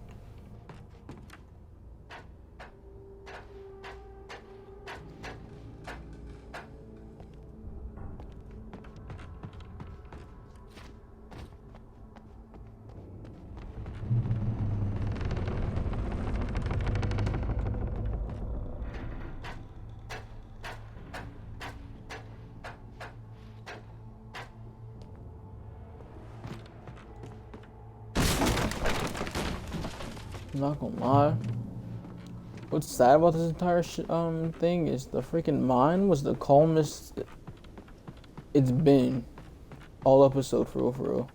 I'm not gonna lie. What's sad about this entire thing is the freaking mine was the calmest it's been all episode, for real, for real.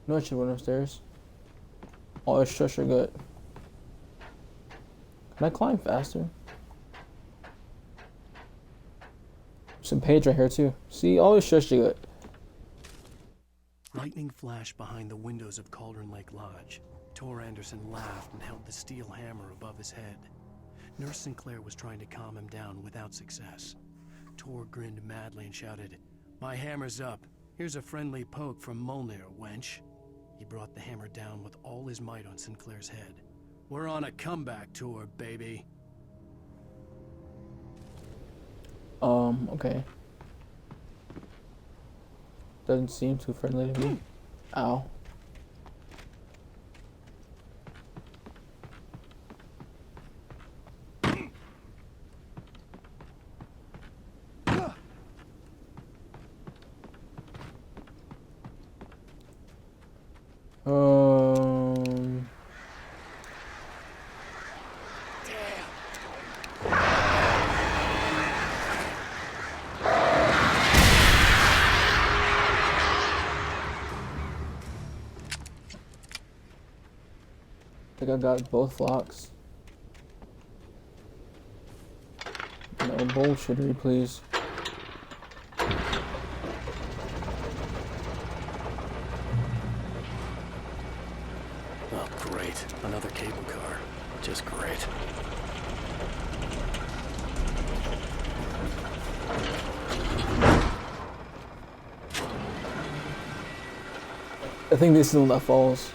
No, I should went upstairs. Oh, it's shush your gut. Can I climb faster? Some page right here too. See, always shush your gut. Lightning flashed behind the windows of Cauldron Lake Lodge. Tor Anderson laughed and held the steel hammer above his head. Nurse Sinclair was trying to calm him down without success. Tor grinned madly and shouted, "My hammer's up. Here's a friendly poke from Molnir, wench." He brought the hammer down with all his might on Sinclair's head. "We're on a comeback tour, baby." Okay. Doesn't seem too friendly to me. Ow. I think I got both flocks. No bullshittery, please. Oh, great. Another cable car. Just great. I think this is the one that falls.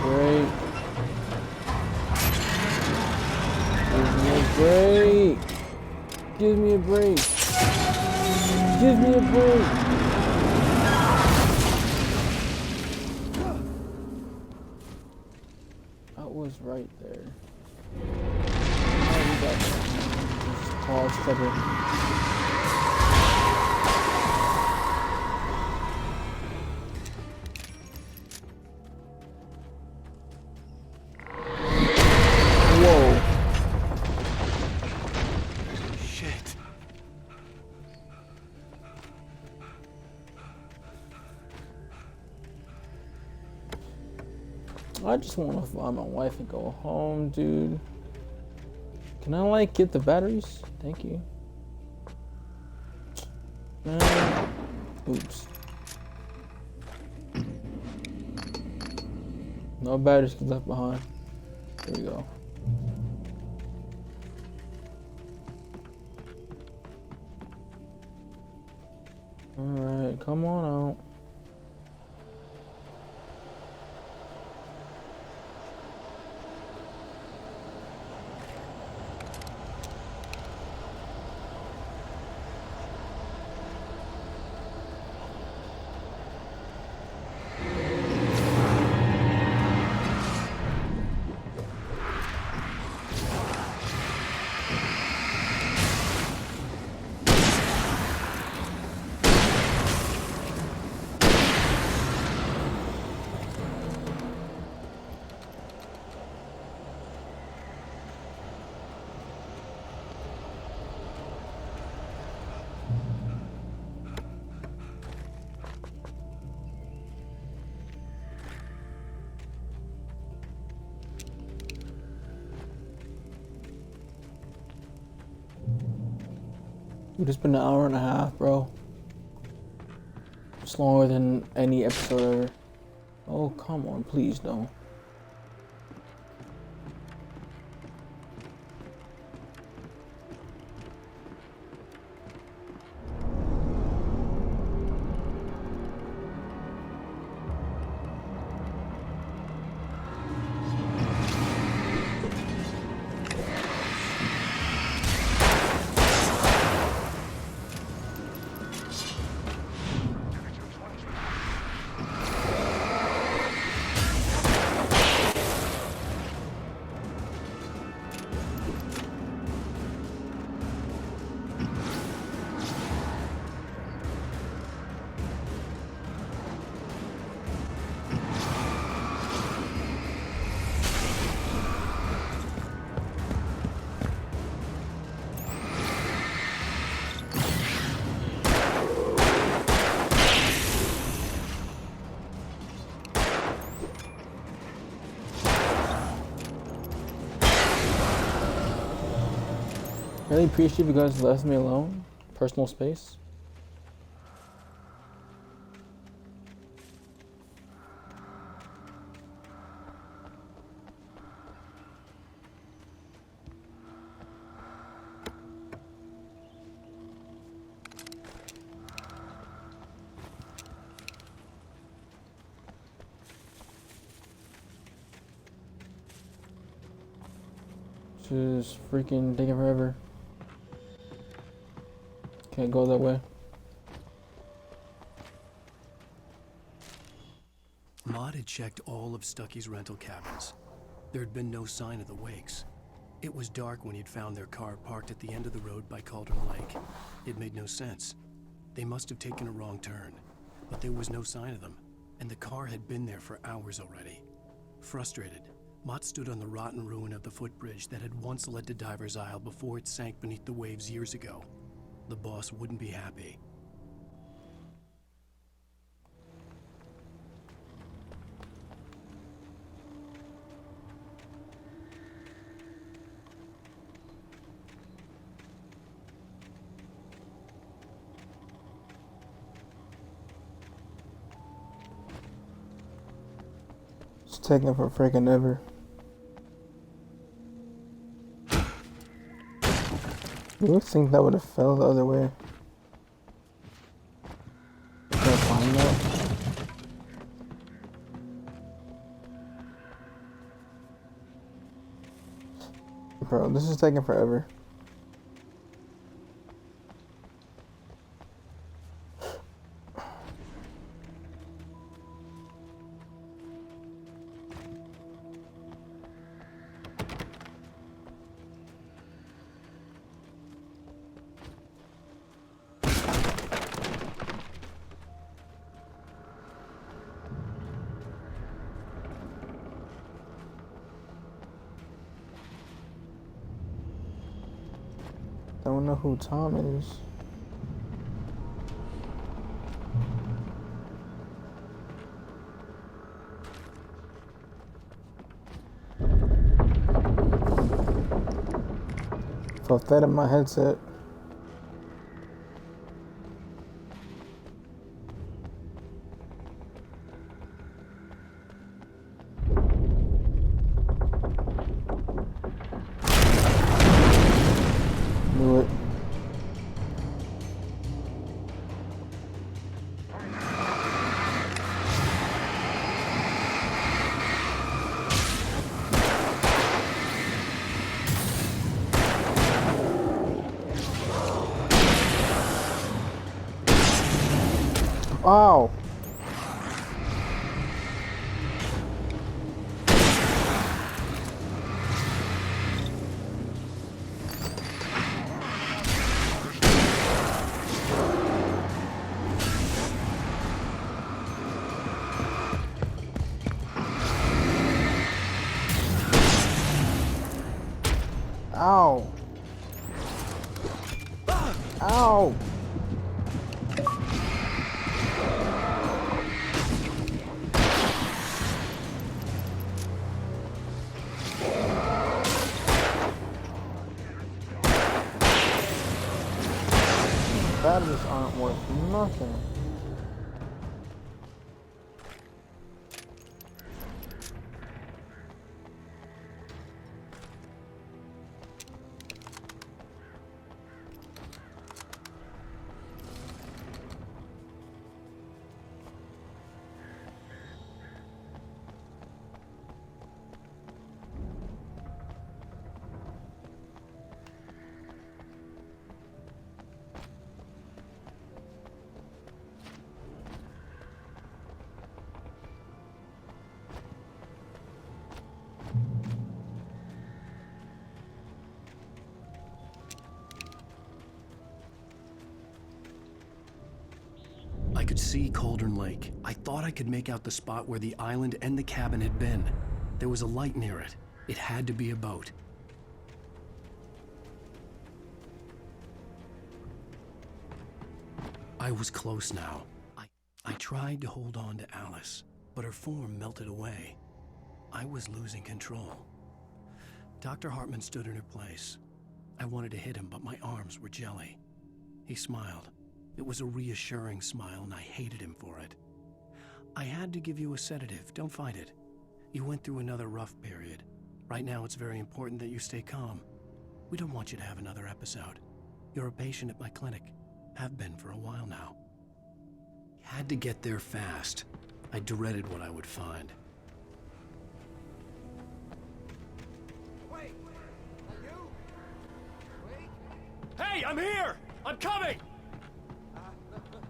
break. Give me a break. Give me a break. Give me a break. I was right there. Oh, we got this tall sucker. I just want to find my wife and go home, dude. Can I, like, get the batteries? Thank you. Oops. No batteries left behind. There we go. Alright, come on out. Dude, it's been an hour and a half, bro. It's longer than any episode ever. Oh, come on, please don't. I really appreciate you guys left me alone. Personal space. Just freaking taking forever. Can't go that way. Maud had checked all of Stucky's rental cabins. There had been no sign of the Wakes. It was dark when he'd found their car parked at the end of the road by Cauldron Lake. It made no sense. They must have taken a wrong turn, but there was no sign of them, and the car had been there for hours already. Frustrated, Mott stood on the rotten ruin of the footbridge that had once led to Diver's Isle before it sank beneath the waves years ago. The boss wouldn't be happy. It's taking for freaking ever. You would think that would have fell the other way. Can I find that? Bro, this is taking forever. Don't know who Tom is. Felt that in my headset. Knew it. Ow! Ow! Ow! Batteries aren't worth nothing. I could see Cauldron Lake. I thought I could make out the spot where the island and the cabin had been. There was a light near it. It had to be a boat. I was close now. I tried to hold on to Alice, but her form melted away. I was losing control. Dr. Hartman stood in her place. I wanted to hit him, but my arms were jelly. He smiled. It was a reassuring smile, and I hated him for it. I had to give you a sedative. Don't fight it. You went through another rough period. Right now, it's very important that you stay calm. We don't want you to have another episode. You're a patient at my clinic. Have been for a while now. Had to get there fast. I dreaded what I would find. Wait! Are you? Wait! Hey, I'm here! I'm coming!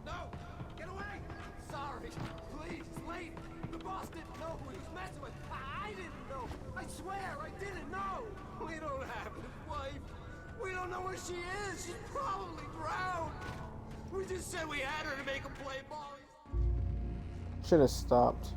No! Get away! Sorry. Please, late. The boss didn't know who he was messing with. I didn't know. I swear, I didn't know. We don't have his wife. We don't know where she is. She's probably drowned. We just said we had her to make him play ball. Should have stopped.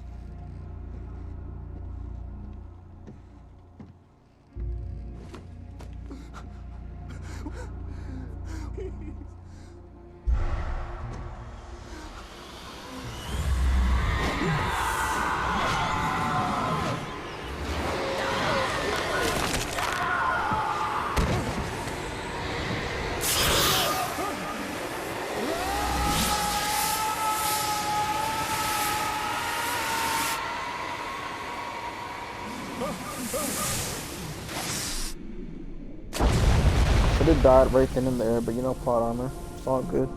Could have died right then and there, but you know, plot armor. It's all good.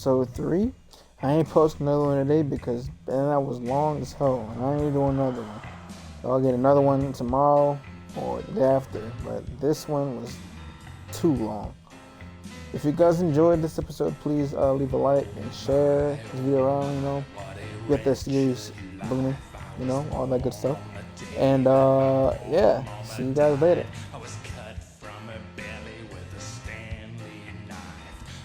episode 3. I ain't posting another one today because man, that was long as hell. And I ain't doing another one. So I'll get another one tomorrow or the day after. But this one was too long. If you guys enjoyed this episode, please leave a like and share this video around, you know. Get the series booming, you know, all that good stuff. And yeah, see you guys later. I was cut from her belly with a Stanley knife.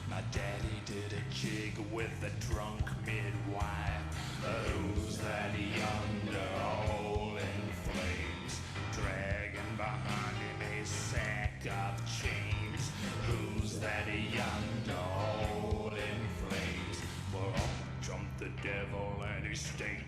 My daddy did a jig with a drunk midwife. Who's that yonder hole in flames, dragging behind him a sack of chains? Who's that yonder hole in flames? Well, up jumped the devil and he stayed